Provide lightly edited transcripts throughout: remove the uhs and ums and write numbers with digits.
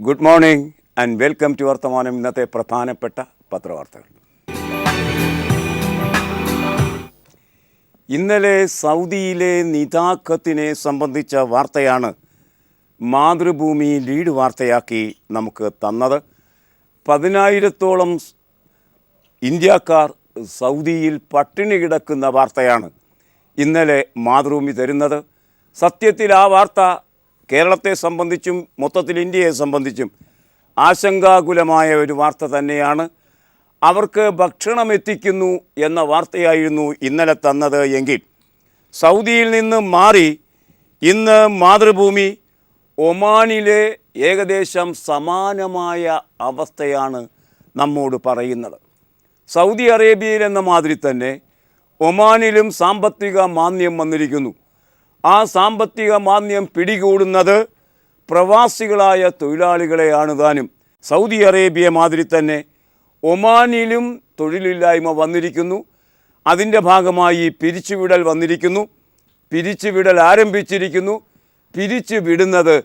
Good morning and welcome to Varthamanam. ഇന്നത്തെ പ്രധാനപ്പെട്ട പത്രവാർത്തകൾ. ഇന്നലെ സൗദിയിലെ നിതാഖത്തിനെ സംബന്ധിച്ച വാർത്തയാണ് മാതൃഭൂമി ലീഡ് വാർത്തയാക്കി നമുക്ക് തന്നത്. 10,000-ഓളം ഇന്ത്യക്കാർ സൗദിയിൽ പട്ടിണി കിടക്കുന്ന വാർത്തയാണ് ഇന്നലെ മാതൃഭൂമി തരുന്നത്. സത്യത്തിൽ ആ വാർത്ത കേരളത്തെ സംബന്ധിച്ചും മൊത്തത്തിൽ ഇന്ത്യയെ സംബന്ധിച്ചും ആശങ്കാകുലമായ ഒരു വാർത്ത തന്നെയാണ്. അവർക്ക് ഭക്ഷണം എത്തിക്കുന്നു എന്ന വാർത്തയായിരുന്നു ഇന്നലെ തന്നത് എങ്കിൽ സൗദിയിൽ നിന്ന് മാറി ഇന്ന് മാതൃഭൂമി ഒമാനിലെ ഏകദേശം സമാനമായ അവസ്ഥയാണ് നമ്മോട് പറയുന്നത്. സൗദി അറേബ്യയിൽ എന്ന മാതിരി തന്നെ ഒമാനിലും സാമ്പത്തിക മാന്ദ്യം വന്നിരിക്കുന്നു. ആ സാമ്പത്തിക മാന്ദ്യം പിടികൂടുന്നത് പ്രവാസികളായ തൊഴിലാളികളെയാണ് താനും. സൗദി അറേബ്യ മാതിരി തന്നെ ഒമാനിലും തൊഴിലില്ലായ്മ വന്നിരിക്കുന്നു. അതിൻ്റെ ഭാഗമായി പിരിച്ചുവിടൽ വന്നിരിക്കുന്നു. പിരിച്ചുവിടൽ ആരംഭിച്ചിരിക്കുന്നു. പിരിച്ചു വിടുന്നത്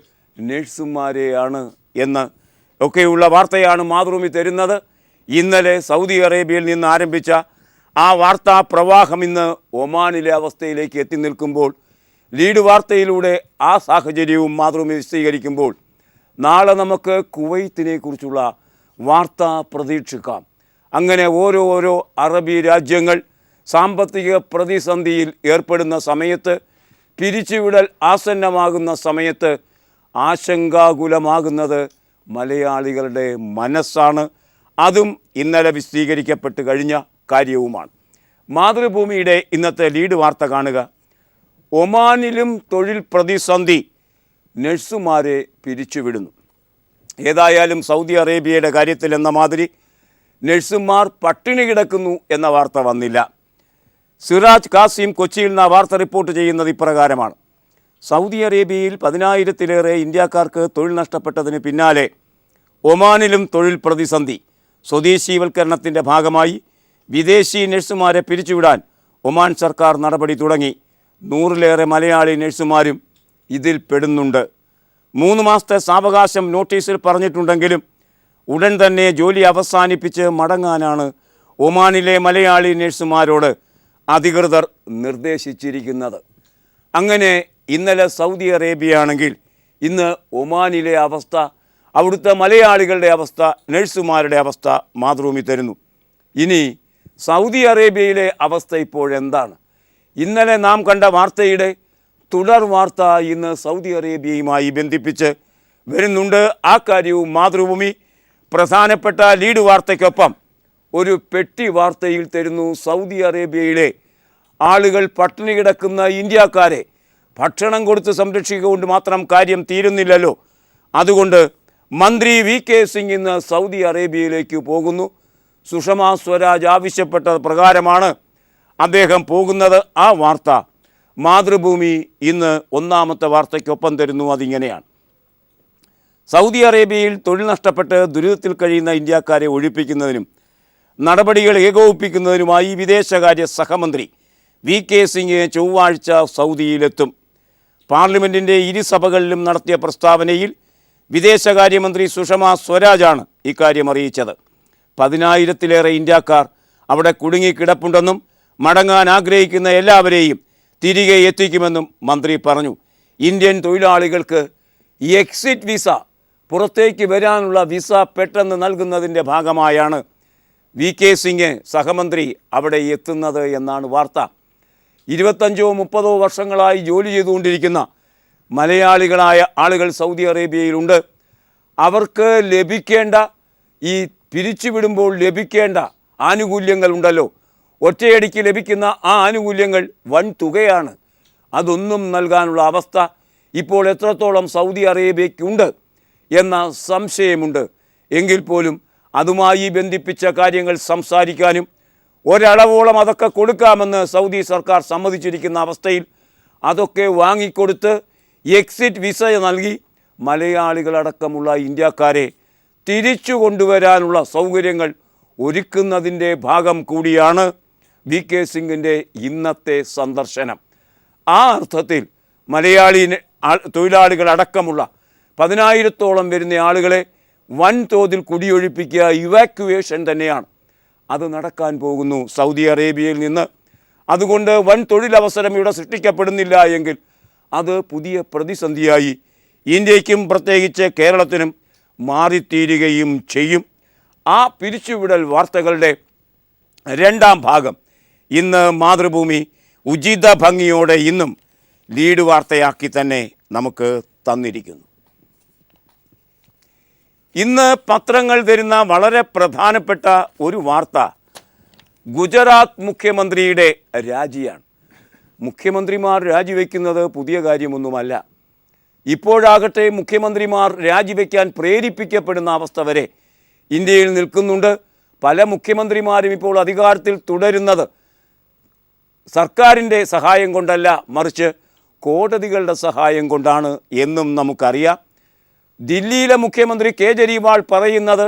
നഴ്സുമാരെയാണ് എന്ന് ഒക്കെയുള്ള വാർത്തയാണ് മാതൃഭൂമി തരുന്നത്. ഇന്നലെ സൗദി അറേബ്യയിൽ നിന്ന് ആരംഭിച്ച ആ വാർത്താ പ്രവാഹം ഇന്ന് ഒമാനിലെ അവസ്ഥയിലേക്ക് എത്തി നിൽക്കുമ്പോൾ ലീഡ് വാർത്തയിലൂടെ ആ സാഹചര്യവും മാതൃഭൂമി വിശദീകരിക്കുമ്പോൾ നാളെ നമുക്ക് കുവൈത്തിനെ കുറിച്ചുള്ള വാർത്ത പ്രതീക്ഷിക്കാം. അങ്ങനെ ഓരോ അറബി രാജ്യങ്ങൾ സാമ്പത്തിക പ്രതിസന്ധിയിൽ ഏർപ്പെടുന്ന സമയത്ത്, പിരിച്ചുവിടൽ ആസന്നമാകുന്ന സമയത്ത് ആശങ്കാകുലമാകുന്നത് മലയാളികളുടെ മനസ്സാണ്. അതും ഇന്നലെ വിശദീകരിക്കപ്പെട്ട് കഴിഞ്ഞ കാര്യവുമാണ്. മാതൃഭൂമിയുടെ ഇന്നത്തെ ലീഡ് വാർത്ത കാണുക. ഒമാനിലും തൊഴിൽ പ്രതിസന്ധി, നഴ്സുമാരെ പിരിച്ചുവിടുന്നു. ഏതായാലും സൗദി അറേബ്യയുടെ കാര്യത്തിൽ എന്ന മാതിരി നഴ്സുമാർ പട്ടിണി കിടക്കുന്നു എന്ന വാർത്ത വന്നില്ല. സിറാജ് കാസിം കൊച്ചിയിൽ നിന്ന് വാർത്ത റിപ്പോർട്ട് ചെയ്യുന്നത് ഇപ്രകാരമാണ്. സൗദി അറേബ്യയിൽ 10,000-ലേറെ ഇന്ത്യക്കാർക്ക് തൊഴിൽ നഷ്ടപ്പെട്ടതിന് പിന്നാലെ ഒമാനിലും തൊഴിൽ പ്രതിസന്ധി. സ്വദേശീവൽക്കരണത്തിൻ്റെ ഭാഗമായി വിദേശി നഴ്സുമാരെ പിരിച്ചുവിടാൻ ഒമാൻ സർക്കാർ നടപടി തുടങ്ങി. 100-ലേറെ മലയാളി നഴ്സുമാരും ഇതിൽ പെടുന്നുണ്ട്. 3 മാസത്തെ സാവകാശം നോട്ടീസിൽ പറഞ്ഞിട്ടുണ്ടെങ്കിലും ഉടൻ തന്നെ ജോലി അവസാനിപ്പിച്ച് മടങ്ങാനാണ് ഒമാനിലെ മലയാളി നഴ്സുമാരോട് അധികൃതർ നിർദ്ദേശിച്ചിരിക്കുന്നത്. അങ്ങനെ ഇന്നലെ സൗദി അറേബ്യ ആണെങ്കിൽ ഇന്ന് ഒമാനിലെ അവസ്ഥ, അവിടുത്തെ മലയാളികളുടെ അവസ്ഥ, നഴ്സുമാരുടെ അവസ്ഥ മാതൃഭൂമി തരുന്നു. ഇനി സൗദി അറേബ്യയിലെ അവസ്ഥ ഇപ്പോഴെന്താണ്? ഇന്നലെ നാം കണ്ട വാർത്തയുടെ തുടർ വാർത്ത ഇന്ന് സൗദി അറേബ്യയുമായി ബന്ധിപ്പിച്ച് വരുന്നുണ്ട്. ആ കാര്യവും മാതൃഭൂമി പ്രധാനപ്പെട്ട ലീഡ് വാർത്തയ്ക്കൊപ്പം ഒരു പെട്ടി വാർത്തയിൽ തരുന്നു. സൗദി അറേബ്യയിലെ ആളുകൾ പട്ടിണി കിടക്കുന്ന ഇന്ത്യക്കാരെ ഭക്ഷണം കൊടുത്ത് സംരക്ഷിച്ചുകൊണ്ട് മാത്രം കാര്യം തീരുന്നില്ലല്ലോ. അതുകൊണ്ട് മന്ത്രി VK സിംഗ് ഇന്ന് സൗദി അറേബ്യയിലേക്ക് പോകുന്നു. സുഷമ സ്വരാജ് ആവശ്യപ്പെട്ട പ്രകാരമാണ് അദ്ദേഹം പോകുന്നത്. ആ വാർത്ത മാതൃഭൂമി ഇന്ന് ഒന്നാമത്തെ വാർത്തയ്ക്കൊപ്പം തരുന്നു. അതിങ്ങനെയാണ്. സൗദി അറേബ്യയിൽ തൊഴിൽ നഷ്ടപ്പെട്ട് ദുരിതത്തിൽ കഴിയുന്ന ഇന്ത്യക്കാരെ ഒഴിപ്പിക്കുന്നതിനും നടപടികൾ ഏകോപിപ്പിക്കുന്നതിനുമായി വിദേശകാര്യ സഹമന്ത്രി VK സിംഗ് ചൊവ്വാഴ്ച സൗദിയിലെത്തും. പാർലമെൻറ്റിൻ്റെ ഇരുസഭകളിലും നടത്തിയ പ്രസ്താവനയിൽ വിദേശകാര്യമന്ത്രി സുഷമ സ്വരാജാണ് ഇക്കാര്യം അറിയിച്ചത്. 10,000-ലേറെ ഇന്ത്യക്കാർ അവിടെ കുടുങ്ങിക്കിടപ്പുണ്ടെന്നും മടങ്ങാൻ ആഗ്രഹിക്കുന്ന എല്ലാവരെയും തിരികെ എത്തിക്കുമെന്നും മന്ത്രി പറഞ്ഞു. ഇന്ത്യൻ തൊഴിലാളികൾക്ക് എക്സിറ്റ് വിസ, പുറത്തേക്ക് വരാനുള്ള വിസ പെട്ടെന്ന് നൽകുന്നതിൻ്റെ ഭാഗമായാണ് VK സിംഗ് സഹമന്ത്രി അവിടെ എത്തുന്നത് എന്നാണ് വാർത്ത. 25-30 വർഷങ്ങളായി ജോലി ചെയ്തുകൊണ്ടിരിക്കുന്ന മലയാളികളായ ആളുകൾ സൗദി അറേബ്യയിലുണ്ട്. അവർക്ക് ലഭിക്കേണ്ട, ഈ പിരിച്ചുവിടുമ്പോൾ ലഭിക്കേണ്ട ആനുകൂല്യങ്ങളുണ്ടല്ലോ, ഒറ്റയടിക്ക് ലഭിക്കുന്ന ആ ആനുകൂല്യങ്ങൾ വൻ തുകയാണ്. അതൊന്നും നൽകാനുള്ള അവസ്ഥ ഇപ്പോൾ എത്രത്തോളം സൗദി അറേബ്യയ്ക്കുണ്ട് എന്ന സംശയമുണ്ട്. എങ്കിൽ പോലും അതുമായി ബന്ധിപ്പിച്ച കാര്യങ്ങൾ സംസാരിക്കാനും ഒരളവോളം അതൊക്കെ കൊടുക്കാമെന്ന് സൗദി സർക്കാർ സമ്മതിച്ചിരിക്കുന്ന അവസ്ഥയിൽ അതൊക്കെ വാങ്ങിക്കൊടുത്ത് എക്സിറ്റ് വിസ നൽകി മലയാളികളടക്കമുള്ള ഇന്ത്യക്കാരെ തിരിച്ചു കൊണ്ടുവരാനുള്ള സൗകര്യങ്ങൾ ഒരുക്കുന്നതിൻ്റെ ഭാഗം കൂടിയാണ് VK സിംഗിൻ്റെ ഇന്നത്തെ സന്ദർശനം. ആ അർത്ഥത്തിൽ മലയാളി തൊഴിലാളികളടക്കമുള്ള 10,000-ഓളം വരുന്ന ആളുകളെ വൻതോതിൽ കുടിയൊഴിപ്പിക്കുക, ഇവാക്യുവേഷൻ തന്നെയാണ്. അത് നടക്കാൻ പോകുന്നു സൗദി അറേബ്യയിൽ നിന്ന്. അതുകൊണ്ട് വൻ തൊഴിലവസരം ഇവിടെ സൃഷ്ടിക്കപ്പെടുന്നില്ല എങ്കിൽ അത് പുതിയ പ്രതിസന്ധിയായി ഇന്ത്യയ്ക്കും പ്രത്യേകിച്ച് കേരളത്തിനും മാറിത്തീരുകയും ചെയ്യും. ആ പിരിച്ചുവിടൽ വാർത്തകളുടെ രണ്ടാം ഭാഗം ഇന്ന് മാതൃഭൂമി ഉചിത ഭംഗിയോടെ ഇന്നും ലീഡ് വാർത്തയാക്കി തന്നെ നമുക്ക് തന്നിരിക്കുന്നു. ഇന്ന് പത്രങ്ങൾ തരുന്ന വളരെ പ്രധാനപ്പെട്ട ഒരു വാർത്ത ഗുജറാത്ത് മുഖ്യമന്ത്രിയുടെ രാജിയാണ്. മുഖ്യമന്ത്രിമാർ രാജിവെക്കുന്നത് പുതിയ കാര്യമൊന്നുമല്ല. ഇപ്പോഴാകട്ടെ മുഖ്യമന്ത്രിമാർ രാജിവെക്കാൻ പ്രേരിപ്പിക്കപ്പെടുന്ന അവസ്ഥ വരെ ഇന്ത്യയിൽ നിൽക്കുന്നുണ്ട്. പല മുഖ്യമന്ത്രിമാരും ഇപ്പോൾ അധികാരത്തിൽ തുടരുന്നത് സർക്കാരിൻ്റെ സഹായം കൊണ്ടല്ല, മറിച്ച് കോടതികളുടെ സഹായം കൊണ്ടാണ് എന്നും നമുക്കറിയാം. ദില്ലിയിലെ മുഖ്യമന്ത്രി കേജ്രിവാൾ പറയുന്നത്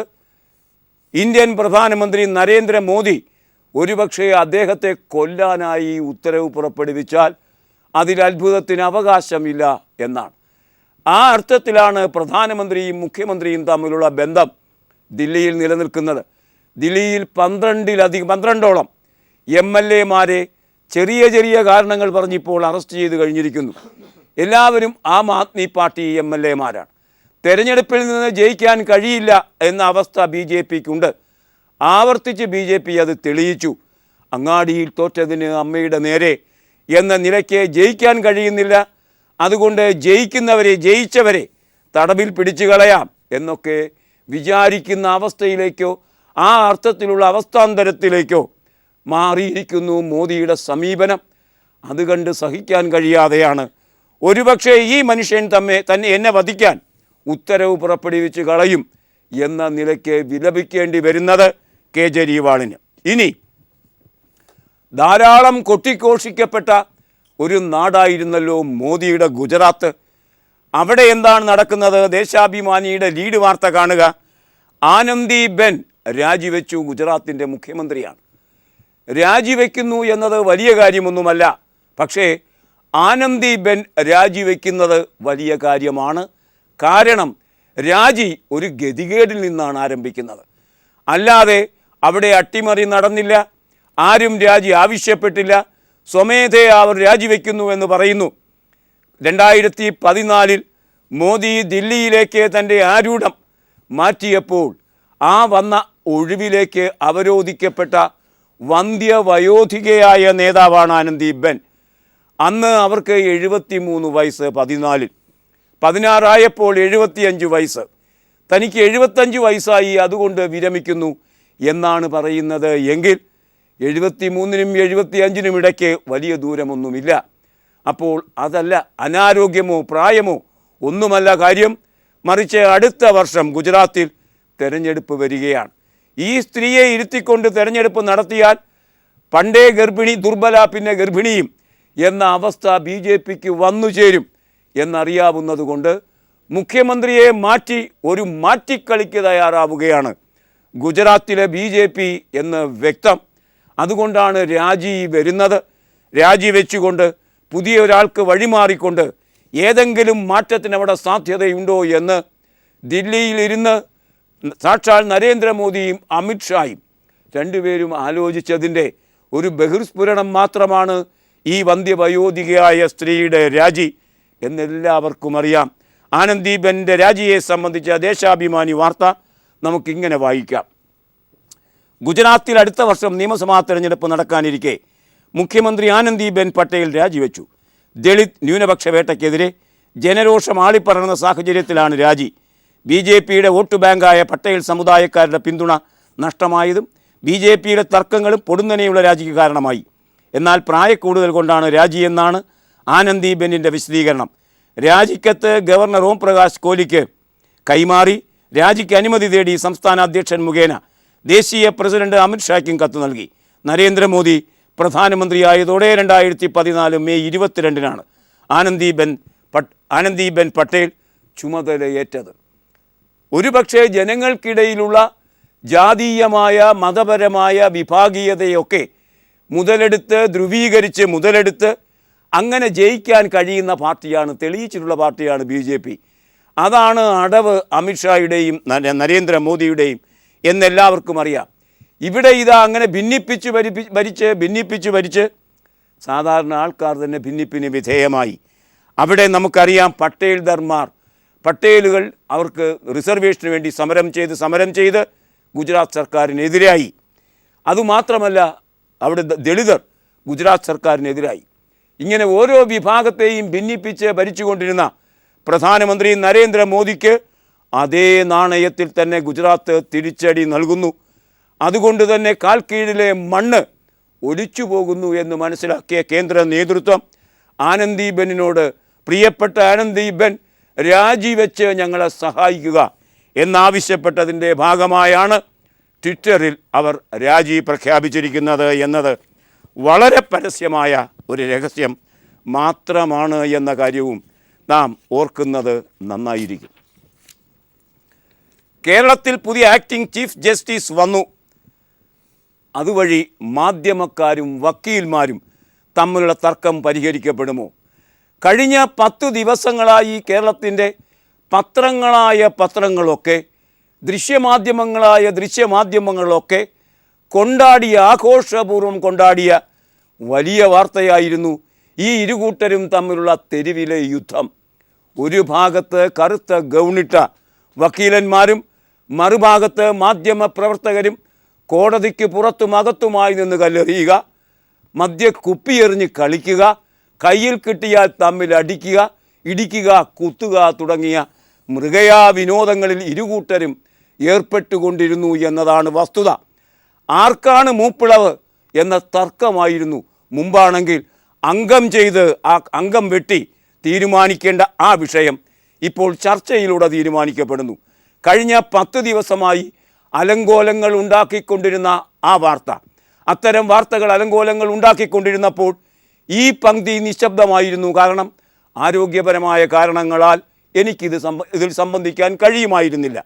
ഇന്ത്യൻ പ്രധാനമന്ത്രി നരേന്ദ്രമോദി ഒരുപക്ഷെ അദ്ദേഹത്തെ കൊല്ലാനായി ഉത്തരവ് പുറപ്പെടുവിച്ചാൽ അതിൽ അത്ഭുതത്തിന് അവകാശമില്ല എന്നാണ്. ആ അർത്ഥത്തിലാണ് പ്രധാനമന്ത്രിയും മുഖ്യമന്ത്രിയും തമ്മിലുള്ള ബന്ധം ദില്ലിയിൽ നിലനിൽക്കുന്നത്. ദില്ലിയിൽ 12ഓളം MLA-മാരെ ചെറിയ ചെറിയ കാരണങ്ങൾ പറഞ്ഞിപ്പോൾ അറസ്റ്റ് ചെയ്ത് കഴിഞ്ഞിരിക്കുന്നു. എല്ലാവരും ആം ആദ്മി പാർട്ടി MLA-മാരാണ്. തെരഞ്ഞെടുപ്പിൽ നിന്ന് ജയിക്കാൻ കഴിയില്ല എന്ന അവസ്ഥ BJPക്കുണ്ട്. ആവർത്തിച്ച് BJP അത് തെളിയിച്ചു. അങ്ങാടിയിൽ തോറ്റതിന് അമ്മയുടെ നേരെ എന്ന നിലയ്ക്ക് ജയിക്കാൻ കഴിയുന്നില്ല. അതുകൊണ്ട് ജയിച്ചവരെ തടവിൽ പിടിച്ചു കളയാം എന്നൊക്കെ വിചാരിക്കുന്ന അവസ്ഥയിലേക്കോ ആ അർത്ഥത്തിലുള്ള അവസ്ഥാന്തരത്തിലേക്കോ മാറിയിരിക്കുന്നു മോദിയുടെ സമീപനം. അത് കണ്ട് സഹിക്കാൻ കഴിയാതെയാണ് ഒരുപക്ഷെ ഈ മനുഷ്യൻ തന്നെ എന്നെ വധിക്കാൻ ഉത്തരവ് പുറപ്പെടുവിച്ച് കളയും എന്ന നിലയ്ക്ക് വിലപിക്കേണ്ടി വരുന്നത് കേജ്രിവാളിന്. ഇനി ധാരാളം കൊട്ടിഘോഷിക്കപ്പെട്ട ഒരു നാടായിരുന്നല്ലോ മോദിയുടെ ഗുജറാത്ത്. അവിടെ എന്താണ് നടക്കുന്നത്? ദേശാഭിമാനിയുടെ ലീഡ് വാർത്ത കാണുക. ആനന്ദിബെൻ രാജിവെച്ചു. ഗുജറാത്തിൻ്റെ മുഖ്യമന്ത്രിയാണ്. രാജിവെക്കുന്നു എന്നത് വലിയ കാര്യമൊന്നുമല്ല. പക്ഷേ ആനന്ദിബെൻ രാജിവെക്കുന്നത് വലിയ കാര്യമാണ്. കാരണം രാജി ഒരു ഗതികേടിൽ നിന്നാണ് ആരംഭിക്കുന്നത്. അല്ലാതെ അവിടെ അട്ടിമറി നടന്നില്ല, ആരും രാജി ആവശ്യപ്പെട്ടില്ല. സ്വമേധയാ അവർ രാജിവെക്കുന്നു എന്ന് പറയുന്നു. 2014 മോദി ദില്ലിയിലേക്ക് തൻ്റെ ആരൂഢം മാറ്റിയപ്പോൾ ആ വന്ന ഒഴിവിലേക്ക് അവരോധിക്കപ്പെട്ട വന്ധ്യവയോധികയായ നേതാവാണ് ആനന്ദിബെൻ. അന്ന് അവർക്ക് 73 വയസ്സ്. 16 ആയപ്പോൾ 75 വയസ്സ്. തനിക്ക് 75 വയസ്സായി, അതുകൊണ്ട് വിരമിക്കുന്നു എന്നാണ് പറയുന്നത്. എങ്കിൽ 73-നും 75-നും ഇടയ്ക്ക് വലിയ ദൂരമൊന്നുമില്ല. അപ്പോൾ അതല്ല അനാരോഗ്യമോ പ്രായമോ ഒന്നുമല്ല കാര്യം, മറിച്ച് അടുത്ത വർഷം ഗുജറാത്തിൽ തെരഞ്ഞെടുപ്പ് വരികയാണ്. ഈ സ്ത്രീയെ ഇരുത്തിക്കൊണ്ട് തെരഞ്ഞെടുപ്പ് നടത്തിയാൽ പണ്ടേ ഗർഭിണി ദുർബല പിന്നെ ഗർഭിണിയും എന്ന അവസ്ഥ BJPക്ക് വന്നു ചേരും എന്നറിയാവുന്നതുകൊണ്ട് മുഖ്യമന്ത്രിയെ മാറ്റി ഒരു മാറ്റിക്കളിക്ക് തയ്യാറാവുകയാണ് ഗുജറാത്തിലെ BJP എന്ന് വ്യക്തം. അതുകൊണ്ടാണ് രാജി വരുന്നത്. രാജിവെച്ചുകൊണ്ട് പുതിയ ഒരാൾക്ക് വഴിമാറിക്കൊണ്ട് ഏതെങ്കിലും മാറ്റത്തിന് അവിടെ സാധ്യതയുണ്ടോ എന്ന് ദില്ലിയിലിരുന്ന് സാക്ഷാൽ നരേന്ദ്രമോദിയും അമിത്ഷായും രണ്ടുപേരും ആലോചിച്ചതിൻ്റെ ഒരു ബഹിർസ്ഫുരണം മാത്രമാണ് ഈ വന്ധ്യവയോധികയായ സ്ത്രീയുടെ രാജി എന്നെല്ലാവർക്കും അറിയാം. ആനന്ദിബെൻ്റെ രാജിയെ സംബന്ധിച്ച ദേശാഭിമാനി വാർത്ത നമുക്കിങ്ങനെ വായിക്കാം. ഗുജറാത്തിൽ അടുത്ത വർഷം നിയമസഭാ തെരഞ്ഞെടുപ്പ് നടക്കാനിരിക്കെ മുഖ്യമന്ത്രി ആനന്ദിബെൻ പട്ടേൽ രാജിവെച്ചു. ദളിത് ന്യൂനപക്ഷ വേട്ടയ്ക്കെതിരെ ജനരോഷം ആളിപ്പറന്ന സാഹചര്യത്തിലാണ് രാജി. BJPയുടെ വോട്ട് ബാങ്കായ പട്ടേൽ സമുദായക്കാരുടെ പിന്തുണ നഷ്ടമായതും BJPയുടെ തർക്കങ്ങളും പൊടുന്നനെയുള്ള രാജിക്ക് കാരണമായി. എന്നാൽ പ്രായക്കൂടുതൽ കൊണ്ടാണ് രാജിയെന്നാണ് ആനന്ദിബെന്നിൻ്റെ വിശദീകരണം. രാജിക്കത്ത് ഗവർണർ ഓം പ്രകാശ് കോലിക്ക് കൈമാറി രാജിക്ക് അനുമതി തേടി സംസ്ഥാന അധ്യക്ഷൻ മുഖേന ദേശീയ പ്രസിഡന്റ് അമിത്ഷായ്ക്കും കത്ത് നൽകി. നരേന്ദ്രമോദി പ്രധാനമന്ത്രിയായതോടെ 2014 മെയ് 22-നാണ് ആനന്ദിബെൻ പട്ടേൽ ചുമതലയേറ്റത്. ഒരുപക്ഷെ ജനങ്ങൾക്കിടയിലുള്ള ജാതീയമായ മതപരമായ വിഭാഗീയതയൊക്കെ മുതലെടുത്ത് അങ്ങനെ ജയിക്കാൻ കഴിയുന്ന പാർട്ടിയാണ്, തെളിയിച്ചിട്ടുള്ള പാർട്ടിയാണ് BJP. അതാണ് അടവ് അമിത്ഷായുടെയും നരേന്ദ്രമോദിയുടെയും എന്നെല്ലാവർക്കും അറിയാം. ഇവിടെ ഇതാ അങ്ങനെ ഭിന്നിപ്പിച്ച് ഭരിച്ച് സാധാരണ ആൾക്കാർ തന്നെ ഭിന്നിപ്പിന് വിധേയമായി. അവിടെ നമുക്കറിയാം പട്ടേലുകൾ അവർക്ക് റിസർവേഷന് വേണ്ടി സമരം ചെയ്ത് ഗുജറാത്ത് സർക്കാരിനെതിരായി. അതുമാത്രമല്ല അവിടെ ദളിതർ ഗുജറാത്ത് സർക്കാരിനെതിരായി. ഇങ്ങനെ ഓരോ വിഭാഗത്തെയും ഭിന്നിപ്പിച്ച് ഭരിച്ചുകൊണ്ടിരുന്ന പ്രധാനമന്ത്രി നരേന്ദ്രമോദിക്ക് അതേ നാണയത്തിൽ തന്നെ ഗുജറാത്ത് തിരിച്ചടി നൽകുന്നു. അതുകൊണ്ട് തന്നെ കാൽ കീഴിലെ മണ്ണ് ഒലിച്ചു പോകുന്നു എന്ന് മനസ്സിലാക്കിയ കേന്ദ്ര നേതൃത്വം ആനന്ദിബെന്നിനോട് പ്രിയപ്പെട്ട ആനന്ദിബെൻ രാജിവെച്ച് ഞങ്ങളെ സഹായിക്കുക എന്നാവശ്യപ്പെട്ടതിൻ്റെ ഭാഗമായാണ് ട്വിറ്ററിൽ അവർ രാജി പ്രഖ്യാപിച്ചിരിക്കുന്നത് എന്നത് വളരെ പരസ്യമായ ഒരു രഹസ്യം മാത്രമാണ് എന്ന കാര്യവും നാം ഓർക്കുന്നത് നന്നായിരിക്കും. കേരളത്തിൽ പുതിയ ആക്ടിംഗ് ചീഫ് ജസ്റ്റിസ് വന്നു. അതുവഴി മാധ്യമക്കാരും വക്കീൽമാരും തമ്മിലുള്ള തർക്കം പരിഹരിക്കപ്പെടുമോ? കഴിഞ്ഞ 10 ദിവസങ്ങളായി കേരളത്തിൻ്റെ പത്രങ്ങളൊക്കെ ദൃശ്യമാധ്യമങ്ങളൊക്കെ ആഘോഷപൂർവ്വം കൊണ്ടാടിയ വലിയ വാർത്തയായിരുന്നു ഈ ഇരുകൂട്ടരും തമ്മിലുള്ള തെരുവിലെ യുദ്ധം. ഒരു ഭാഗത്ത് കറുത്ത ഗൗണിട്ട വക്കീലന്മാരും മറുഭാഗത്ത് മാധ്യമപ്രവർത്തകരും കോടതിക്ക് പുറത്തും അകത്തുമായി നിന്ന് കല്ലെറിയുക, കുപ്പിയെറിഞ്ഞ് കളിക്കുക, കയ്യിൽ കിട്ടിയാൽ തമ്മിൽ അടിക്കുക, ഇടിക്കുക, കുത്തുക തുടങ്ങിയ മൃഗയാ വിനോദങ്ങളിൽ ഇരുകൂട്ടരും ഏർപ്പെട്ടുകൊണ്ടിരുന്നു എന്നതാണ് വസ്തുത. ആർക്കാണ് മൂപ്പിളവ് എന്ന തർക്കമായിരുന്നു മുമ്പാണെങ്കിൽ അംഗം വെട്ടി തീരുമാനിക്കേണ്ട ആ വിഷയം ഇപ്പോൾ ചർച്ചയിലൂടെ തീരുമാനിക്കപ്പെടുന്നു. കഴിഞ്ഞ 10 ദിവസമായി അലങ്കോലങ്ങൾ ഉണ്ടാക്കിക്കൊണ്ടിരുന്ന ആ വാർത്ത, അത്തരം വാർത്തകൾ അലങ്കോലങ്ങൾ ഉണ്ടാക്കിക്കൊണ്ടിരുന്നപ്പോൾ ഈ പങ്ക്തി നിശബ്ദമായിരുന്നു. കാരണം ആരോഗ്യപരമായ കാരണങ്ങളാൽ ഇതിൽ സംബന്ധിക്കാൻ കഴിയുമായിരുന്നില്ല.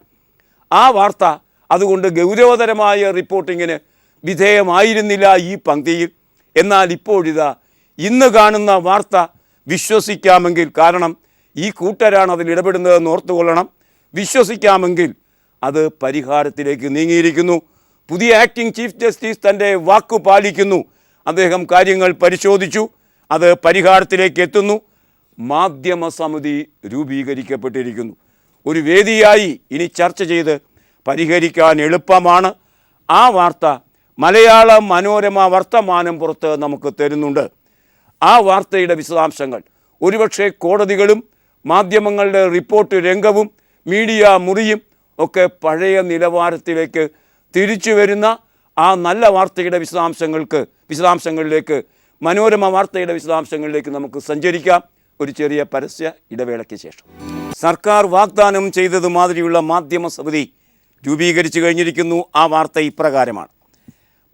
ആ വാർത്ത അതുകൊണ്ട് ഗൗരവതരമായ റിപ്പോർട്ടിങ്ങിന് വിധേയമായിരുന്നില്ല ഈ പങ്ക്തിയിൽ. എന്നാൽ ഇപ്പോഴിതാ ഇന്ന് കാണുന്ന വാർത്ത വിശ്വസിക്കാമെങ്കിൽ, കാരണം ഈ കൂട്ടരാണ് അതിൽ ഇടപെടുന്നതെന്ന് ഓർത്തുകൊള്ളണം, വിശ്വസിക്കാമെങ്കിൽ അത് പരിഹാരത്തിലേക്ക് നീങ്ങിയിരിക്കുന്നു. പുതിയ ആക്ടിംഗ് ചീഫ് ജസ്റ്റിസ് തൻ്റെ വാക്കു പാലിക്കുന്നു. അദ്ദേഹം കാര്യങ്ങൾ പരിശോധിച്ചു, അത് പരിഹാരത്തിലേക്ക് എത്തുന്നു. മാധ്യമ സമിതി രൂപീകരിക്കപ്പെട്ടിരിക്കുന്നു. ഒരു വേദിയായി ഇനി ചർച്ച ചെയ്ത് പരിഹരിക്കാൻ എളുപ്പമാണ്. ആ വാർത്ത മലയാള മനോരമ വർത്തമാനം പുറത്ത് നമുക്ക് തരുന്നുണ്ട്. ആ വാർത്തയുടെ വിശദാംശങ്ങൾ ഒരുപക്ഷെ കോടതികളും മാധ്യമങ്ങളുടെ റിപ്പോർട്ട് രംഗവും മീഡിയ മുറിയും ഒക്കെ പഴയ നിലവാരത്തിലേക്ക് തിരിച്ചു വരുന്ന ആ നല്ല വാർത്തയുടെ വിശദാംശങ്ങളിലേക്ക് മനോരമ വാർത്തയുടെ വിശദാംശങ്ങളിലേക്ക് നമുക്ക് സഞ്ചരിക്കാം. ഒരു ചെറിയ പരസ്യ ഇടവേളയ്ക്ക് ശേഷം. സർക്കാർ വാഗ്ദാനം ചെയ്തത് മാതിരിയുള്ള മാധ്യമ സമിതി രൂപീകരിച്ചു കഴിഞ്ഞിരിക്കുന്നു. ആ വാർത്ത ഇപ്രകാരമാണ്: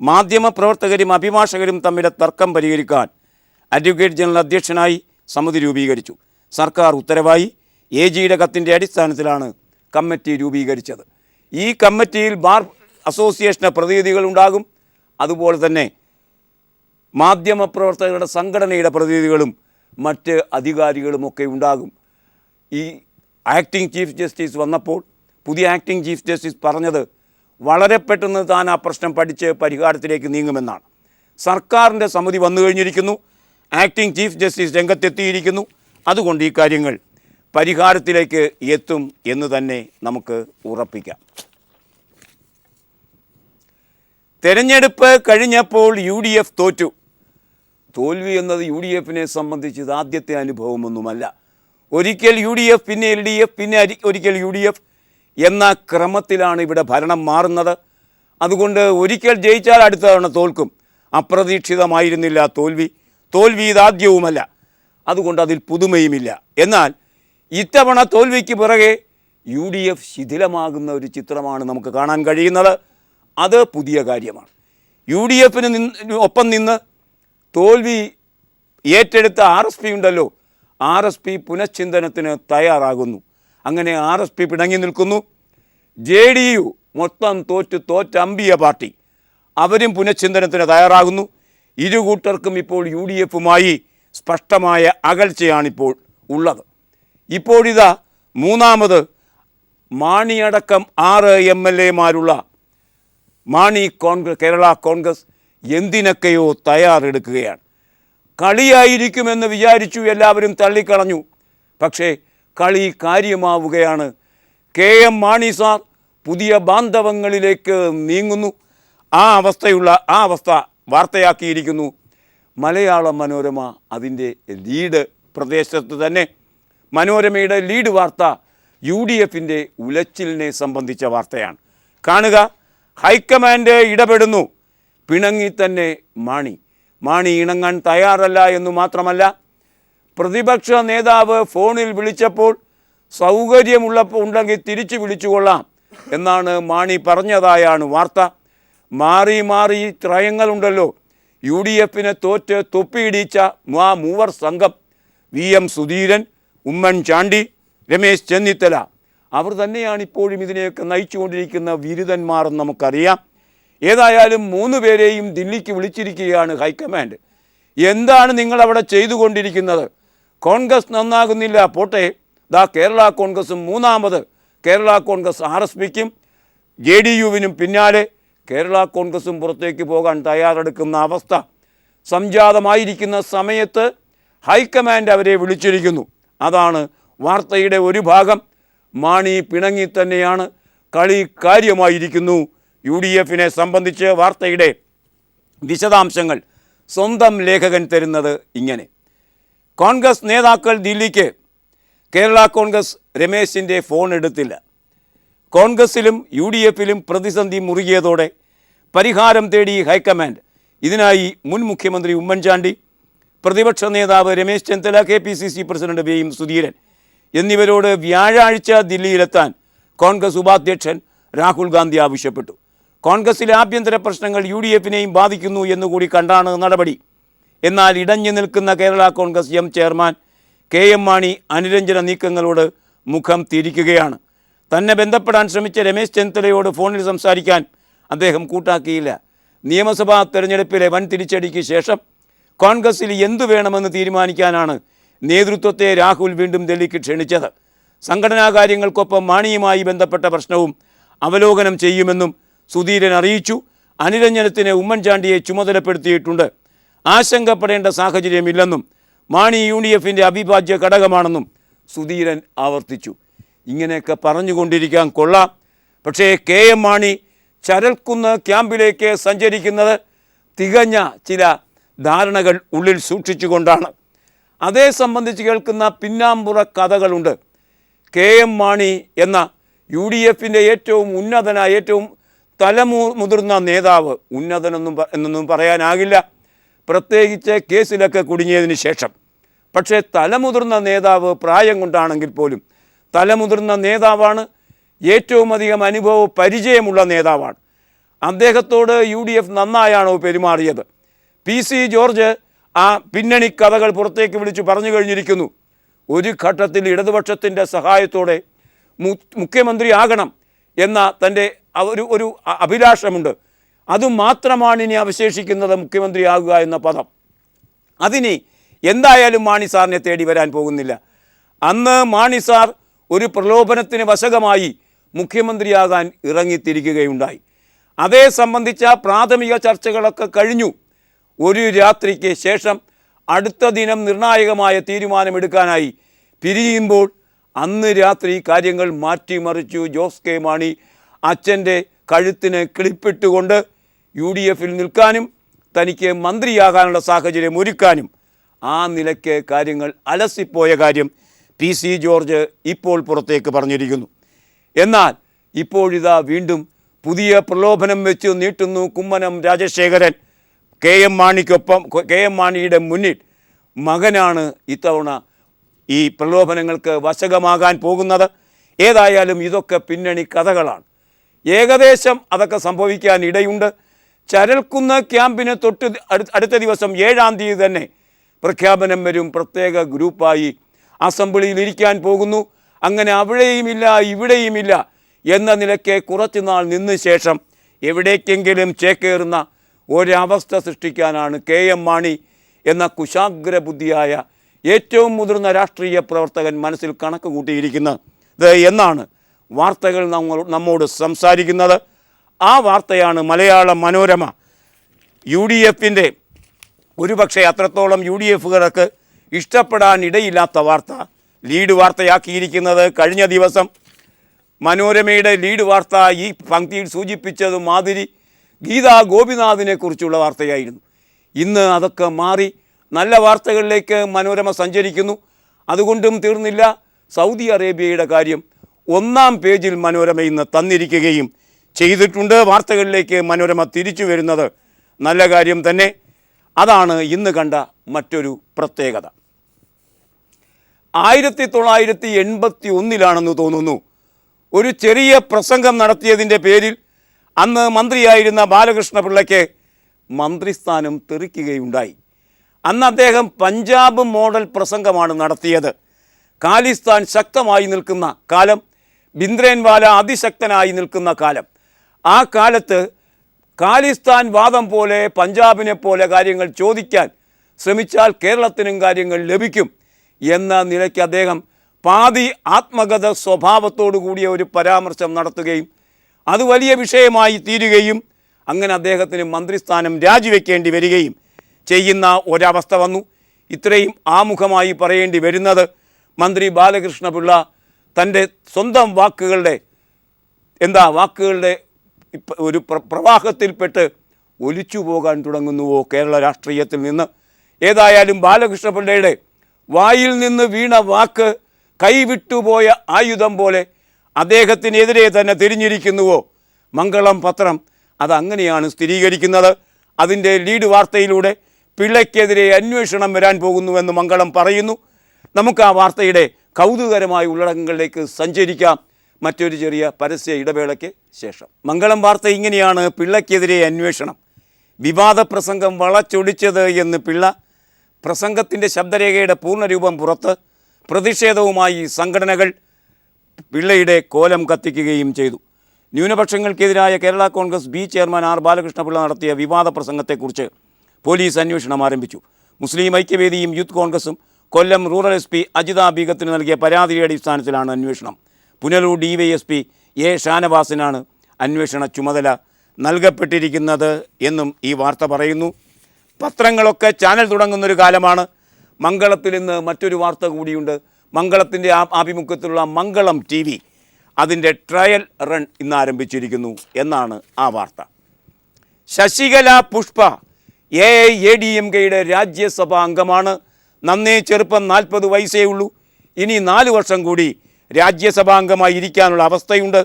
മാധ്യമ പ്രവർത്തകരും അഭിഭാഷകരും തമ്മിലെ തർക്കം പരിഹരിക്കാൻ അഡ്വക്കേറ്റ് ജനറൽ അധ്യക്ഷനായി സമിതി രൂപീകരിച്ചു. സർക്കാർ ഉത്തരവായി AGയുടെ കത്തിൻ്റെ അടിസ്ഥാനത്തിലാണ് കമ്മിറ്റി രൂപീകരിച്ചത്. ഈ കമ്മിറ്റിയിൽ ബാർ അസോസിയേഷന് പ്രതിനിധികളുണ്ടാകും. അതുപോലെ തന്നെ മാധ്യമപ്രവർത്തകരുടെ സംഘടനയുടെ പ്രതിനിധികളും മറ്റ് അധികാരികളുമൊക്കെ ഉണ്ടാകും. ഈ ആക്ടിംഗ് ചീഫ് ജസ്റ്റിസ് വന്നപ്പോൾ പുതിയ ആക്ടിംഗ് ചീഫ് ജസ്റ്റിസ് പറഞ്ഞത് വളരെ പെട്ടെന്ന് താൻ ആ പ്രശ്നം പഠിച്ച് പരിഹാരത്തിലേക്ക് നീങ്ങുമെന്നാണ്. സർക്കാരിൻ്റെ സമിതി വന്നു കഴിഞ്ഞിരിക്കുന്നു. ആക്ടിംഗ് ചീഫ് ജസ്റ്റിസ് രംഗത്തെത്തിയിരിക്കുന്നു. അതുകൊണ്ട് ഈ കാര്യങ്ങൾ പരിഹാരത്തിലേക്ക് എത്തും എന്ന് തന്നെ നമുക്ക് ഉറപ്പിക്കാം. തെരഞ്ഞെടുപ്പ് കഴിഞ്ഞപ്പോൾ UDF തോറ്റു. തോൽവി എന്നത് UDFനെ സംബന്ധിച്ച് ഇത് ആദ്യത്തെ അനുഭവമൊന്നുമല്ല. ഒരിക്കൽ UDF, പിന്നെ LDF, പിന്നെ ഒരിക്കൽ UDF എന്ന ക്രമത്തിലാണ് ഇവിടെ ഭരണം മാറുന്നത്. അതുകൊണ്ട് ഒരിക്കൽ ജയിച്ചാൽ അടുത്ത തവണ തോൽക്കും. അപ്രതീക്ഷിതമായിരുന്നില്ല തോൽവി ഇതാദ്യവുമല്ല. അതുകൊണ്ട് അതിൽ പുതുമയുമില്ല. എന്നാൽ ഇത്തവണ തോൽവിക്ക് പിറകെ UDF ശിഥിലമാകുന്ന ഒരു ചിത്രമാണ് നമുക്ക് കാണാൻ കഴിയുന്നത്. അത് പുതിയ കാര്യമാണ്. UDFന് ഒപ്പം നിന്ന് തോൽവി ഏറ്റെടുത്ത RSP ഉണ്ടല്ലോ, RSP പുനഃചിന്തനത്തിന് തയ്യാറാകുന്നു. അങ്ങനെ RSP പിണങ്ങി നിൽക്കുന്നു. JDU മൊത്തം തോറ്റമ്പിയ പാർട്ടി, അവരും പുനഃചിന്തനത്തിന് തയ്യാറാകുന്നു. ഇരുകൂട്ടർക്കും ഇപ്പോൾ UDFുമായി സ്പഷ്ടമായ അകൽച്ചയാണിപ്പോൾ ഉള്ളത്. ഇപ്പോഴിതാ മൂന്നാമത് മാണിയടക്കം 6 MLA-മാരുള്ള കേരള കോൺഗ്രസ് എന്തിനൊക്കെയോ തയ്യാറെടുക്കുകയാണ്. കളിയായിരിക്കുമെന്ന് വിചാരിച്ചു, എല്ലാവരും തള്ളിക്കളഞ്ഞു. പക്ഷേ കളി കാര്യമാവുകയാണ്. മാണി സാർ പുതിയ ബാന്ധവങ്ങളിലേക്ക് നീങ്ങുന്നു. ആ അവസ്ഥ വാർത്തയാക്കിയിരിക്കുന്നു മലയാള മനോരമ. അതിൻ്റെ ലീഡ് പ്രദേശത്ത് തന്നെ മനോരമയുടെ ലീഡ് വാർത്ത UDF-ൻ്റെ ഉലച്ചിലിനെ സംബന്ധിച്ച വാർത്തയാണ്. കാണുക, ഹൈക്കമാൻഡ് ഇടപെടുന്നു. പിണങ്ങി തന്നെ മാണി ഇണങ്ങാൻ തയ്യാറല്ല എന്നു മാത്രമല്ല, പ്രതിപക്ഷ നേതാവ് ഫോണിൽ വിളിച്ചപ്പോൾ ഉണ്ടെങ്കിൽ തിരിച്ചു വിളിച്ചുകൊള്ളാം എന്നാണ് മാണി പറഞ്ഞതായാണ് വാർത്ത. മാറി ത്രയങ്ങളുണ്ടല്ലോ. UDF-നെ തോറ്റ് തൊപ്പിയിടിച്ച മൂവർ സംഘം VM സുധീരൻ, ഉമ്മൻചാണ്ടി, രമേശ് ചെന്നിത്തല, അവർ തന്നെയാണ് ഇപ്പോഴും ഇതിനെയൊക്കെ നയിച്ചുകൊണ്ടിരിക്കുന്ന വിരുദ്ധന്മാർ എന്ന് നമുക്കറിയാം. ഏതായാലും 3 പേരെയും ദില്ലിക്ക് വിളിച്ചിരിക്കുകയാണ് ഹൈക്കമാൻഡ്. എന്താണ് നിങ്ങളവിടെ ചെയ്തുകൊണ്ടിരിക്കുന്നത്? കോൺഗ്രസ് നന്നാകുന്നില്ല, പോട്ടെ. കേരള കോൺഗ്രസും മൂന്നാമത് കേരള കോൺഗ്രസ് RSPക്കും JDU-വിനും പിന്നാലെ കേരള കോൺഗ്രസും പുറത്തേക്ക് പോകാൻ തയ്യാറെടുക്കുന്ന അവസ്ഥ സംജാതമായിരിക്കുന്ന സമയത്ത് ഹൈക്കമാൻഡ് അവരെ വിളിച്ചിരിക്കുന്നു. അതാണ് വാർത്തയുടെ ഒരു ഭാഗം. മാണി പിണങ്ങി തന്നെയാണ്, കളി കാര്യമായിരിക്കുന്നു. UDF-നെ സംബന്ധിച്ച് വാർത്തയുടെ വിശദാംശങ്ങൾ സ്വന്തം ലേഖകൻ തരുന്നത് ഇങ്ങനെ. കോൺഗ്രസ് നേതാക്കൾ ദില്ലിക്ക്. കേരള കോൺഗ്രസ് രമേശിൻ്റെ ഫോൺ എടുത്തില്ല. കോൺഗ്രസിലും UDF-ലും പ്രതിസന്ധി മുറുകിയതോടെ പരിഹാരം തേടി ഹൈക്കമാൻഡ്. ഇതിനായി മുൻ മുഖ്യമന്ത്രി ഉമ്മൻചാണ്ടി, പ്രതിപക്ഷ നേതാവ് Ramesh Chennithala, KPCC president VM Sudheeran എന്നിവരോട് വ്യാഴാഴ്ച ദില്ലിയിലെത്താൻ കോൺഗ്രസ് ഉപാധ്യക്ഷൻ രാഹുൽ ഗാന്ധി ആവശ്യപ്പെട്ടു. കോൺഗ്രസിലെ ആഭ്യന്തര പ്രശ്നങ്ങൾ UDF-നെയും ബാധിക്കുന്നു എന്നുകൂടി കണ്ടാണ് നടപടി. എന്നാൽ ഇടഞ്ഞു നിൽക്കുന്ന കേരള കോൺഗ്രസ് ചെയർമാൻ മാണി അനുരഞ്ജന നീക്കങ്ങളോട് മുഖം തിരിക്കുകയാണ്. തന്നെ ബന്ധപ്പെടാൻ ശ്രമിച്ച രമേശ് ചെന്നിത്തലയോട് ഫോണിൽ സംസാരിക്കാൻ അദ്ദേഹം കൂട്ടാക്കിയില്ല. നിയമസഭാ തെരഞ്ഞെടുപ്പിലെ വൻ തിരിച്ചടിക്ക് ശേഷം കോൺഗ്രസിൽ എന്തു വേണമെന്ന് തീരുമാനിക്കാനാണ് നേതൃത്വത്തെ രാഹുൽ വീണ്ടും ഡൽഹിക്ക് ക്ഷണിച്ചത്. സംഘടനാ കാര്യങ്ങൾക്കൊപ്പം മാണിയുമായി ബന്ധപ്പെട്ട പ്രശ്നവും അവലോകനം ചെയ്യുമെന്നും സുധീരൻ അറിയിച്ചു. അനുരഞ്ജനത്തിന് ഉമ്മൻചാണ്ടിയെ ചുമതലപ്പെടുത്തിയിട്ടുണ്ട്. ആശങ്കപ്പെടേണ്ട സാഹചര്യമില്ലെന്നും മാണി UDF-ൻ്റെ അവിഭാജ്യ ഘടകമാണെന്നും സുധീരൻ ആവർത്തിച്ചു. ഇങ്ങനെയൊക്കെ പറഞ്ഞുകൊണ്ടിരിക്കാൻ കൊള്ളാം. പക്ഷേ മാണി ചരൽക്കുന്ന് ക്യാമ്പിലേക്ക് സഞ്ചരിക്കുന്നത് തികഞ്ഞ ചില ധാരണകൾ ഉള്ളിൽ സൂക്ഷിച്ചുകൊണ്ടാണ്. അതേ സംബന്ധിച്ച് കേൾക്കുന്ന പിന്നാമ്പുറ കഥകളുണ്ട്. മാണി എന്ന UDF-ൻ്റെ ഏറ്റവും ഉന്നതനായ, ഏറ്റവും മുതിർന്ന നേതാവ്, എന്നൊന്നും പറയാനാകില്ല, പ്രത്യേകിച്ച് കേസിലൊക്കെ കുടുങ്ങിയതിന് ശേഷം. പക്ഷേ തലമുതിർന്ന നേതാവ്, പ്രായം കൊണ്ടാണെങ്കിൽ പോലും തലമുതിർന്ന നേതാവാണ്, ഏറ്റവും അധികം പരിചയമുള്ള നേതാവാണ്. അദ്ദേഹത്തോട് UDF നന്നായാണോ പെരുമാറിയത്? PC ജോർജ് ആ പിന്നണി കഥകൾ പുറത്തേക്ക് വിളിച്ചു പറഞ്ഞു കഴിഞ്ഞിരിക്കുന്നു. ഒരു ഘട്ടത്തിൽ ഇടതുപക്ഷത്തിൻ്റെ സഹായത്തോടെ മുഖ്യമന്ത്രിയാകണം എന്ന തൻ്റെ ഒരു അഭിലാഷമുണ്ട്. അതുമാത്രമാണ് ഇനി അവശേഷിക്കുന്നത്, മുഖ്യമന്ത്രിയാകുക എന്ന പദം. അതിന് എന്തായാലും മാണി സാറിനെ തേടി വരാൻ പോകുന്നില്ല. അന്ന് മാണി സാർ ഒരു പ്രലോഭനത്തിന് വശകമായി മുഖ്യമന്ത്രിയാകാൻ ഇറങ്ങിത്തിരിക്കുകയുണ്ടായി. അതേ സംബന്ധിച്ച പ്രാഥമിക ചർച്ചകളൊക്കെ കഴിഞ്ഞു. ഒരു രാത്രിക്ക് ശേഷം അടുത്ത ദിനം നിർണായകമായ തീരുമാനമെടുക്കാനായി പിരിയുമ്പോൾ അന്ന് രാത്രി കാര്യങ്ങൾ മാറ്റിമറിച്ചു. ജോസ് മാണി അച്ഛൻ്റെ കഴുത്തിന് കിളിപ്പിട്ടുകൊണ്ട് UDF-ൽ നിൽക്കാനും തനിക്ക് മന്ത്രിയാകാനുള്ള സാഹചര്യം ഒരുക്കാനും ആ നിലയ്ക്ക് കാര്യങ്ങൾ അലസിപ്പോയ കാര്യം PC ജോർജ് ഇപ്പോൾ പുറത്തേക്ക് പറഞ്ഞിരിക്കുന്നു. എന്നാൽ ഇപ്പോഴിതാ വീണ്ടും പുതിയ പ്രലോഭനം വെച്ച് നീട്ടുന്നു കുമ്മനം രാജശേഖരൻ. മാണിക്കൊപ്പം, മാണിയുടെ മുന്നിൽ മകനാണ് ഇത്തവണ ഈ പ്രലോഭനങ്ങൾക്ക് വശകമാകാൻ പോകുന്നത്. ഏതായാലും ഇതൊക്കെ പിന്നണി കഥകളാണ്. ഏകദേശം അതൊക്കെ സംഭവിക്കാൻ ഇടയുണ്ട്. ചരൽക്കുന്ന് ക്യാമ്പിന് തൊട്ട് അടുത്ത ദിവസം 7-ാം തീയതി തന്നെ പ്രഖ്യാപനം വരും. പ്രത്യേക ഗ്രൂപ്പായി അസംബ്ലിയിൽ ഇരിക്കാൻ പോകുന്നു. അങ്ങനെ അവിടെയുമില്ല ഇവിടെയുമില്ല എന്ന നിലയ്ക്ക് കുറച്ചുനാൾ നിന്ന് ശേഷം എവിടേക്കെങ്കിലും ചേക്കേറുന്ന ഒരവസ്ഥ സൃഷ്ടിക്കാനാണ് മാണി എന്ന കുശാഗ്രബുദ്ധിയായ ഏറ്റവും മുതിർന്ന രാഷ്ട്രീയ പ്രവർത്തകൻ മനസ്സിൽ കണക്ക് കൂട്ടിയിരിക്കുന്നത്. എന്നാണ് വാർത്തകൾ നമ്മോട് സംസാരിക്കുന്നത്. ആ വാർത്തയാണ് മലയാള മനോരമ UDFൻ്റെ ഒരുപക്ഷെ അത്രത്തോളം UDFകാർക്ക് ഇഷ്ടപ്പെടാൻ ഇടയില്ലാത്ത വാർത്ത ലീഡ് വാർത്തയാക്കിയിരിക്കുന്നത്. കഴിഞ്ഞ ദിവസം മനോരമയുടെ ലീഡ് വാർത്ത ഈ പങ്ക്തിയിൽ സൂചിപ്പിച്ചത് മാതിരി ഗീതാ ഗോപിനാഥിനെ കുറിച്ചുള്ള വാർത്തയായിരുന്നു. ഇന്ന് അതൊക്കെ മാറി നല്ല വാർത്തകളിലേക്ക് മനോരമ സഞ്ചരിക്കുന്നു. അതുകൊണ്ടും തീർന്നില്ല, സൗദി അറേബ്യയുടെ കാര്യം 1-ാം പേജിൽ മനോരമ ഇന്ന് തന്നിരിക്കുകയും ചെയ്തിട്ടുണ്ട്. വാർത്തകളിലേക്ക് മനോരമ തിരിച്ചു വരുന്നത് നല്ല കാര്യം തന്നെ. അതാണ് ഇന്ന് കണ്ട മറ്റൊരു പ്രത്യേകത. 1981 തോന്നുന്നു ഒരു ചെറിയ പ്രസംഗം നടത്തിയതിൻ്റെ പേരിൽ അന്ന് മന്ത്രിയായിരുന്ന ബാലകൃഷ്ണപിള്ളയ്ക്ക് മന്ത്രിസ്ഥാനം തെറിക്കുകയുണ്ടായി. അന്ന് അദ്ദേഹം പഞ്ചാബ് മോഡൽ പ്രസംഗമാണ് നടത്തിയത്. ഖാലിസ്ഥാൻ ശക്തമായി നിൽക്കുന്ന കാലം, ഭിന്ദ്രൻവാല അതിശക്തനായി നിൽക്കുന്ന കാലം. ആ കാലത്ത് ഖാലിസ്ഥാൻ വാദം പോലെ പഞ്ചാബിനെ പോലെ കാര്യങ്ങൾ ചോദിക്കാൻ ശ്രമിച്ചാൽ കേരളത്തിനും കാര്യങ്ങൾ ലഭിക്കും എന്ന നിലയ്ക്ക് അദ്ദേഹം പാതി ആത്മഗത സ്വഭാവത്തോടു കൂടിയ ഒരു പരാമർശം നടത്തുകയും അത് വലിയ വിഷയമായി തീരുകയും അങ്ങനെ അദ്ദേഹത്തിന് മന്ത്രിസ്ഥാനം രാജിവെക്കേണ്ടി വരികയും ചെയ്യുന്ന ഒരവസ്ഥ വന്നു. ഇത്രയും ആമുഖമായി പറയേണ്ടി വരുന്നത് മന്ത്രി ബാലകൃഷ്ണപിള്ള തൻ്റെ സ്വന്തം വാക്കുകളുടെ ഒരു പ്രവാഹത്തിൽപ്പെട്ട് ഒലിച്ചു പോകാൻ തുടങ്ങുന്നുവോ കേരള രാഷ്ട്രീയത്തിൽ നിന്ന്? ഏതായാലും ബാലകൃഷ്ണപിള്ളയുടെ വായിൽ നിന്ന് വീണ വാക്ക് കൈവിട്ടുപോയ ആയുധം പോലെ അദ്ദേഹത്തിനെതിരെ തന്നെ തിരിഞ്ഞിരിക്കുന്നുവോ മംഗളം പത്രം? അതങ്ങനെയാണ് സ്ഥിരീകരിക്കുന്നത്. അതിൻ്റെ ലീഡ് വാർത്തയിലൂടെ പിള്ളയ്ക്കെതിരെ അന്വേഷണം വരാൻ പോകുന്നുവെന്ന് മംഗളം പറയുന്നു. നമുക്ക് ആ വാർത്തയുടെ കൗതുകകരമായ ഉള്ളടക്കങ്ങളിലേക്ക് സഞ്ചരിക്കാം മറ്റൊരു ചെറിയ പരസ്യ ഇടവേളയ്ക്ക് ശേഷം. മംഗളം വാർത്ത ഇങ്ങനെയാണ്: പിള്ളയ്ക്കെതിരെ അന്വേഷണം, വിവാദ പ്രസംഗം വളച്ചൊടിച്ചത് എന്ന് പിള്ള. പ്രസംഗത്തിൻ്റെ ശബ്ദരേഖയുടെ പൂർണ്ണരൂപം പുറത്ത്. പ്രതിഷേധവുമായി സംഘടനകൾ. പിള്ളയുടെ കോലം കത്തിക്കുകയും ചെയ്തു. ന്യൂനപക്ഷങ്ങൾക്കെതിരായ Kerala Congress B chairman R Balakrishna Pillai നടത്തിയ വിവാദ പ്രസംഗത്തെക്കുറിച്ച് പോലീസ് അന്വേഷണം ആരംഭിച്ചു. മുസ്ലിം ഐക്യവേദിയും യൂത്ത് കോൺഗ്രസും കൊല്ലം റൂറൽ SP അജിത ബീഗത്തിന് നൽകിയ പരാതിയുടെ അടിസ്ഥാനത്തിലാണ് അന്വേഷണം. പുനലൂർ DYSP A ഷാനവാസിനാണ് അന്വേഷണ ചുമതല നൽകപ്പെട്ടിരിക്കുന്നത് എന്നും ഈ വാർത്ത പറയുന്നു. പത്രങ്ങളൊക്കെ ചാനൽ തുടങ്ങുന്നൊരു കാലമാണ്. മംഗളത്തിൽ ഇന്ന് മറ്റൊരു വാർത്ത കൂടിയുണ്ട്. മംഗളത്തിൻ്റെ ആഭിമുഖ്യത്തിലുള്ള മംഗളം TV അതിൻ്റെ ട്രയൽ റൺ ഇന്ന് ആരംഭിച്ചിരിക്കുന്നു എന്നാണ് ആ വാർത്ത. ശശികല പുഷ്പ AIADMKയുടെ രാജ്യസഭാ അംഗമാണ്. നന്നേ ചെറുപ്പം, 40 വയസ്സേ ഉള്ളൂ. ഇനി 4 വർഷം കൂടി രാജ്യസഭാ അംഗമായി ഇരിക്കാനുള്ള അവസ്ഥയുണ്ട്.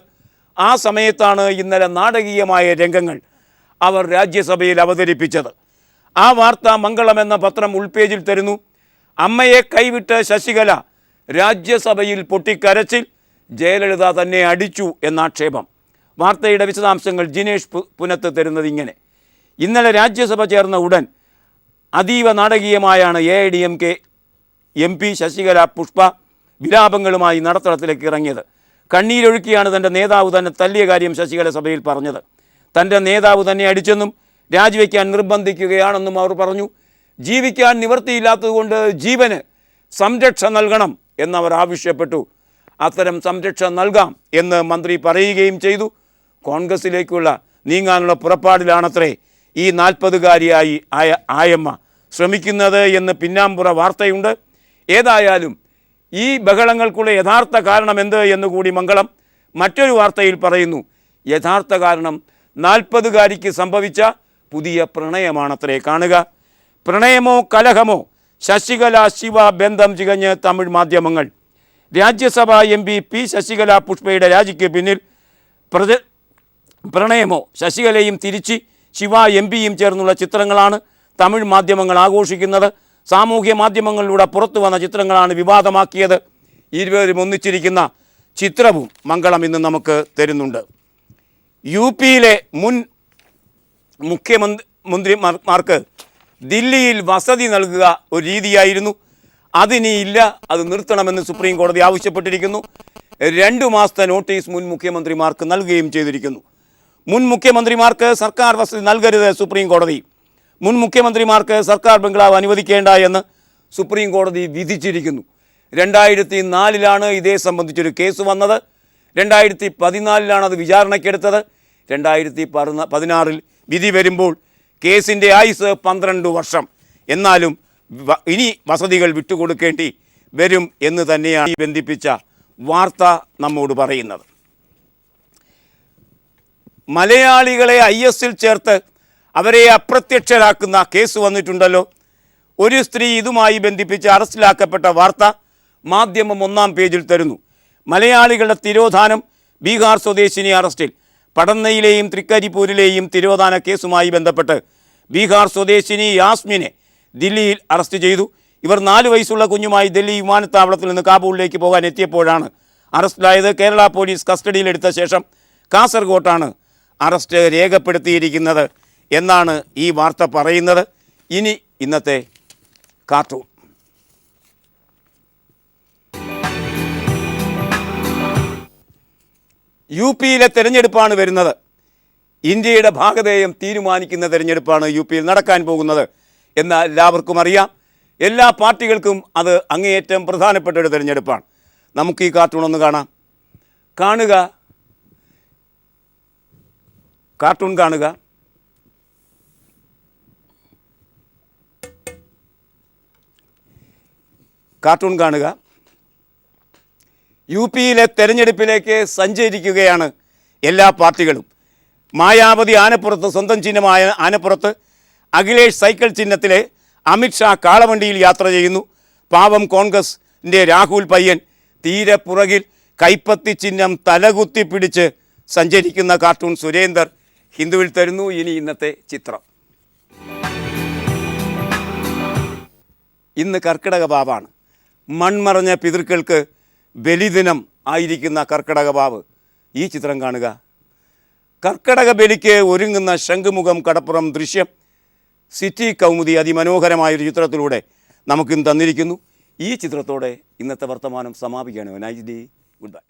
ആ സമയത്താണ് ഇന്നലെ നാടകീയമായ രംഗങ്ങൾ അവർ രാജ്യസഭയിൽ അവതരിപ്പിച്ചത്. ആ വാർത്ത മംഗളം എന്ന പത്രം ഉൾപേജിൽ തരുന്നു. അമ്മയെ കൈവിട്ട് ശശികല രാജ്യസഭയിൽ പൊട്ടിക്കരച്ചിൽ, ജയലളിത തന്നെ അടിച്ചു എന്നാക്ഷേപം. വാർത്തയുടെ വിശദാംശങ്ങൾ ജിനേഷ് പുനത്ത് തരുന്നത് ഇങ്ങനെ: ഇന്നലെ രാജ്യസഭ ചേർന്ന ഉടൻ അതീവ നാടകീയമായാണ് AIADMK MP ശശികല പുഷ്പ വിലാപങ്ങളുമായി നടത്തളത്തിലേക്ക് ഇറങ്ങിയത്. കണ്ണീരൊഴുക്കിയാണ് തൻ്റെ നേതാവ് തന്നെ തല്ലിയ കാര്യം ശശികല സഭയിൽ പറഞ്ഞത്. തൻ്റെ നേതാവ് തന്നെ അടിച്ചെന്നും രാജിവെക്കാൻ നിർബന്ധിക്കുകയാണെന്നും അവർ പറഞ്ഞു. ജീവിക്കാൻ നിവൃത്തിയില്ലാത്തതുകൊണ്ട് ജീവന് സംരക്ഷ നൽകണം എന്നവർ ആവശ്യപ്പെട്ടു. അത്തരം സംരക്ഷ നൽകാം എന്ന് മന്ത്രി പറയുകയും ചെയ്തു. കോൺഗ്രസിലേക്കുള്ള നീങ്ങാനുള്ള പുറപ്പാടിലാണത്രേ ഈ 40-കാരിയായി ആയമ്മ ശ്രമിക്കുന്നത് എന്ന് പിന്നാമ്പുറ വാർത്തയുണ്ട്. ഏതായാലും ഈ ബഹളങ്ങൾക്കുള്ള യഥാർത്ഥ കാരണം എന്ത് എന്നുകൂടി മംഗളം മറ്റൊരു വാർത്തയിൽ പറയുന്നു. യഥാർത്ഥ കാരണം 40-കാരിക്ക് സംഭവിച്ച പുതിയ പ്രണയമാണത്രേ. കാണുക. പ്രണയമോ കലഹമോ? ശശികല ശിവ ബന്ധം ചികഞ്ഞ് തമിഴ് മാധ്യമങ്ങൾ. രാജ്യസഭാ MP P ശശികല പുഷ്പയുടെ രാജിക്ക് പിന്നിൽ പ്രണയമോ? ശശികലയും തിരിച്ച് ശിവ MP-യും ചേർന്നുള്ള ചിത്രങ്ങളാണ് തമിഴ് മാധ്യമങ്ങൾ ആഘോഷിക്കുന്നത്. സാമൂഹ്യ മാധ്യമങ്ങളിലൂടെ പുറത്തു വന്ന ചിത്രങ്ങളാണ് വിവാദമാക്കിയത്. ഇരുവരും ഒന്നിച്ചിരിക്കുന്ന ചിത്രവും മംഗളം ഇന്ന് നമുക്ക് തരുന്നുണ്ട്. UP-യിലെ മുൻ മുഖ്യമന്ത്രിമാർക്ക് ദില്ലിയിൽ വസതി നൽകുക ഒരു രീതിയായിരുന്നു. അതിനിയില്ല, അത് നിർത്തണമെന്ന് സുപ്രീം കോടതി ആവശ്യപ്പെട്ടിരിക്കുന്നു. 2 മാസത്തെ നോട്ടീസ് മുൻ മുഖ്യമന്ത്രിമാർക്ക് നൽകുകയും ചെയ്തിരിക്കുന്നു. മുൻ മുഖ്യമന്ത്രിമാർക്ക് സർക്കാർ വസതി നൽകരുത് സുപ്രീം കോടതി. മുൻ മുഖ്യമന്ത്രിമാർക്ക് സർക്കാർ ബംഗ്ലാവ് അനുവദിക്കേണ്ട എന്ന് സുപ്രീം കോടതി വിധിച്ചിരിക്കുന്നു. 2004 ഇതേ സംബന്ധിച്ചൊരു കേസ് വന്നത്. 2014 അത് വിചാരണയ്ക്കെടുത്തത്. 2016 വിധി വരുമ്പോൾ കേസിൻ്റെ ആയുസ് 12 വർഷം. എന്നാലും ഇനി വസതികൾ വിട്ടുകൊടുക്കേണ്ടി വരും എന്ന് തന്നെയാണ് ഈ ബന്ധിപ്പിച്ച വാർത്ത നമ്മോട് പറയുന്നത്. മലയാളികളെ IS-ൽ ചേർത്ത് അവരെ അപ്രത്യക്ഷരാക്കുന്ന കേസ് വന്നിട്ടുണ്ടല്ലോ. ഒരു സ്ത്രീ ഇതുമായി ബന്ധിപ്പിച്ച് അറസ്റ്റിലാക്കപ്പെട്ട വാർത്ത മാധ്യമം 1-ാം പേജിൽ തരുന്നു. മലയാളികളുടെ തിരോധാനം, ബീഹാർ സ്വദേശിനി അറസ്റ്റിൽ. പടന്നയിലെയും തൃക്കരിപ്പൂരിലെയും തിരോധാന കേസുമായി ബന്ധപ്പെട്ട് ബീഹാർ സ്വദേശിനി യാസ്മിനെ ദില്ലിയിൽ അറസ്റ്റ് ചെയ്തു. ഇവർ 4 വയസ്സുള്ള കുഞ്ഞുമായി ദില്ലി വിമാനത്താവളത്തിൽ നിന്ന് കാബൂളിലേക്ക് പോകാൻ എത്തിയപ്പോഴാണ് അറസ്റ്റിലായത്. കേരള പോലീസ് കസ്റ്റഡിയിലെടുത്ത ശേഷം കാസർഗോട്ടാണ് അറസ്റ്റ് രേഖപ്പെടുത്തിയിരിക്കുന്നത് എന്നാണ് ഈ വാർത്ത പറയുന്നത്. ഇനി ഇന്നത്തെ കാർട്ടൂൺ. UP-യിലെ തെരഞ്ഞെടുപ്പാണ് വരുന്നത്. ഇന്ത്യയുടെ ഭാഗധേയം തീരുമാനിക്കുന്ന തെരഞ്ഞെടുപ്പാണ് UP-യിൽ നടക്കാൻ പോകുന്നത് എന്ന് എല്ലാവർക്കും അറിയാം. എല്ലാ പാർട്ടികൾക്കും അത് അങ്ങേയറ്റം പ്രധാനപ്പെട്ട ഒരു തെരഞ്ഞെടുപ്പാണ്. നമുക്ക് ഈ കാർട്ടൂൺ ഒന്ന് കാണാം. കാണുക, കാർട്ടൂൺ കാണുക. കാർട്ടൂൺ കാണുക. UP-യിലെ തെരഞ്ഞെടുപ്പിലേക്ക് സഞ്ചരിക്കുകയാണ് എല്ലാ പാർട്ടികളും. മായാവതി ആനപ്പുറത്ത്, സ്വന്തം ചിഹ്നമായ ആനപ്പുറത്ത്. അഖിലേഷ് സൈക്കിൾ ചിഹ്നത്തിലെ അമിത്ഷാ കാളവണ്ടിയിൽ യാത്ര ചെയ്യുന്നു. പാവം കോൺഗ്രസിൻ്റെ രാഹുൽ പയ്യൻ തീരെ പുറകിൽ കൈപ്പത്തി ചിഹ്നം തലകുത്തി പിടിച്ച് സഞ്ചരിക്കുന്ന കാർട്ടൂൺ സുരേന്ദർ ഹിന്ദുവിൽ തരുന്നു. ഇനി ഇന്നത്തെ ചിത്രം. ഇന്ന് കർക്കിടക വാവാണ്. മൺമറഞ്ഞ പിതൃക്കൾക്ക് ബലിദിനം ആയിരിക്കുന്ന കർക്കിടക വാവ്. ഈ ചിത്രം കാണുക. കർക്കിടക ബലിക്ക് ഒരുങ്ങുന്ന ശംഖുമുഖം കടപ്പുറം ദൃശ്യം സിറ്റി കൗമുദി അതിമനോഹരമായൊരു ചിത്രത്തിലൂടെ നമുക്കിന്ന് തന്നിരിക്കുന്നു. ഈ ചിത്രത്തോടെ ഇന്നത്തെ വർത്തമാനം സമാപിക്കുകയാണ്. Nice day, good by.